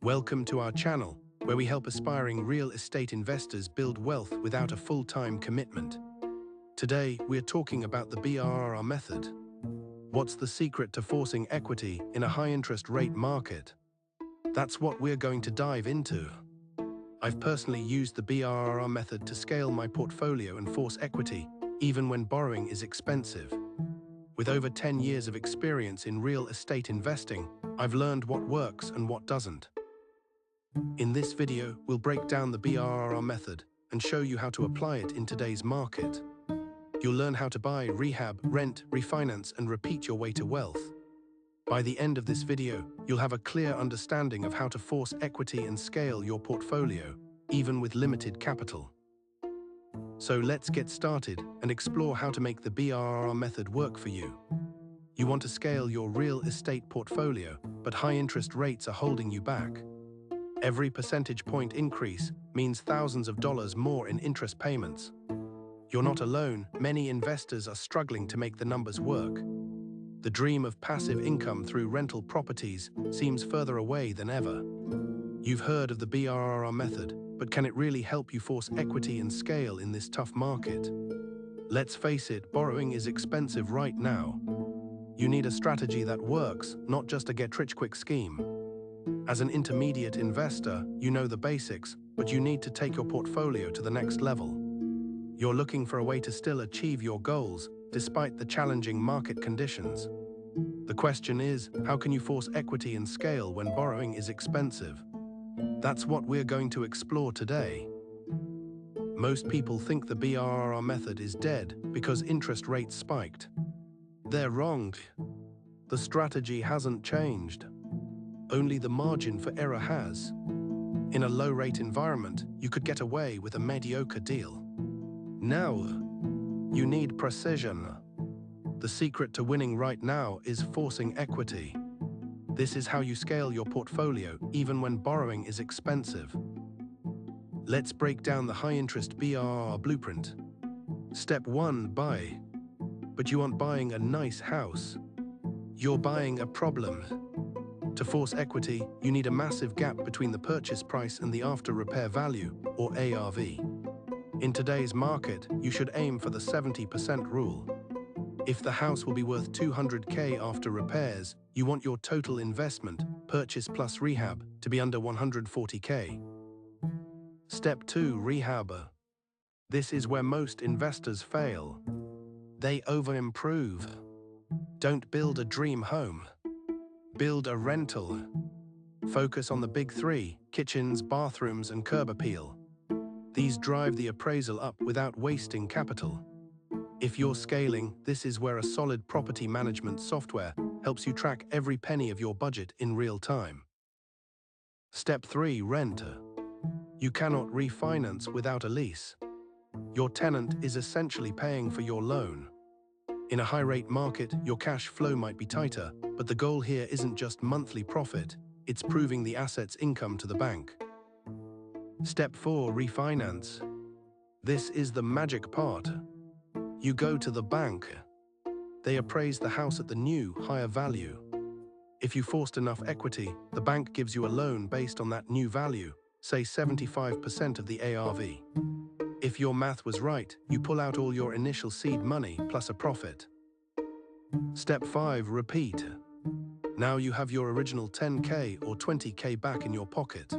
Welcome to our channel, where we help aspiring real estate investors build wealth without a full-time commitment. Today, we're talking about the BRRRR method. What's the secret to forcing equity in a high-interest rate market? That's what we're going to dive into. I've personally used the BRRRR method to scale my portfolio and force equity, even when borrowing is expensive. With over 10 years of experience in real estate investing, I've learned what works and what doesn't. In this video, we'll break down the BRRRR method and show you how to apply it in today's market. You'll learn how to buy, rehab, rent, refinance, and repeat your way to wealth. By the end of this video, you'll have a clear understanding of how to force equity and scale your portfolio, even with limited capital. So let's get started and explore how to make the BRRRR method work for you. You want to scale your real estate portfolio, but high interest rates are holding you back. Every percentage point increase means thousands of dollars more in interest payments. You're not alone, many investors are struggling to make the numbers work. The dream of passive income through rental properties seems further away than ever. You've heard of the BRRRR method, but can it really help you force equity and scale in this tough market? Let's face it, borrowing is expensive right now. You need a strategy that works, not just a get-rich-quick scheme. As an intermediate investor, you know the basics, but you need to take your portfolio to the next level. You're looking for a way to still achieve your goals, despite the challenging market conditions. The question is, how can you force equity and scale when borrowing is expensive? That's what we're going to explore today. Most people think the BRRRR method is dead because interest rates spiked. They're wrong. The strategy hasn't changed. Only the margin for error has. In a low-rate environment, you could get away with a mediocre deal. Now, you need precision. The secret to winning right now is forcing equity. This is how you scale your portfolio, even when borrowing is expensive. Let's break down the high-interest BRRRR blueprint. Step 1, buy. But you aren't buying a nice house. You're buying a problem. To force equity, you need a massive gap between the purchase price and the after-repair value, or ARV. In today's market, you should aim for the 70% rule. If the house will be worth $200K after repairs, you want your total investment, purchase plus rehab, to be under $140K. Step 2, rehab. This is where most investors fail. They over-improve. Don't build a dream home. Build a rental. Focus on the big three: kitchens, bathrooms, and curb appeal. These drive the appraisal up without wasting capital. If you're scaling, this is where a solid property management software helps you track every penny of your budget in real time. Step 3, rent. You cannot refinance without a lease. Your tenant is essentially paying for your loan. In a high-rate market, your cash flow might be tighter, but the goal here isn't just monthly profit, it's proving the asset's income to the bank. Step 4, refinance. This is the magic part. You go to the bank. They appraise the house at the new, higher value. If you forced enough equity, the bank gives you a loan based on that new value, say 75% of the ARV. If your math was right, you pull out all your initial seed money plus a profit. Step 5, repeat. Now you have your original 10K or 20K back in your pocket.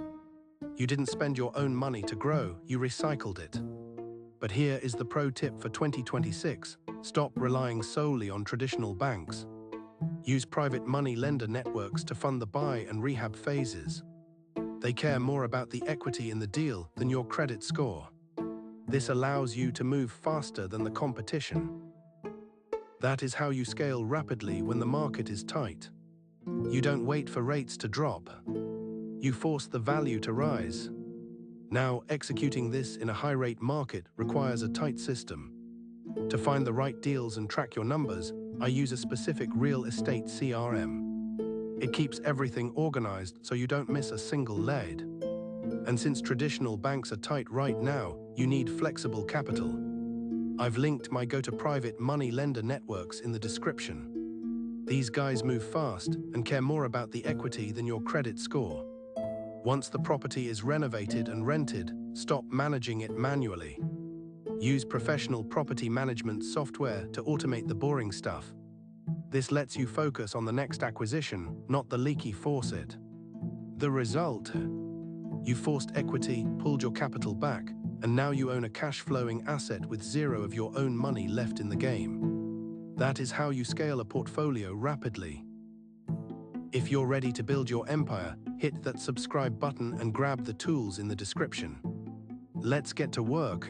You didn't spend your own money to grow, you recycled it. But here is the pro tip for 2026. Stop relying solely on traditional banks. Use private money lender networks to fund the buy and rehab phases. They care more about the equity in the deal than your credit score. This allows you to move faster than the competition. That is how you scale rapidly when the market is tight. You don't wait for rates to drop. You force the value to rise. Now, executing this in a high-rate market requires a tight system. To find the right deals and track your numbers, I use a specific real estate CRM. It keeps everything organized so you don't miss a single lead. And since traditional banks are tight right now, you need flexible capital. I've linked my go-to private money lender networks in the description. These guys move fast and care more about the equity than your credit score. Once the property is renovated and rented, stop managing it manually. Use professional property management software to automate the boring stuff. This lets you focus on the next acquisition, not the leaky faucet. The result? You forced equity, pulled your capital back, and now you own a cash-flowing asset with zero of your own money left in the game. That is how you scale a portfolio rapidly. If you're ready to build your empire, hit that subscribe button and grab the tools in the description. Let's get to work.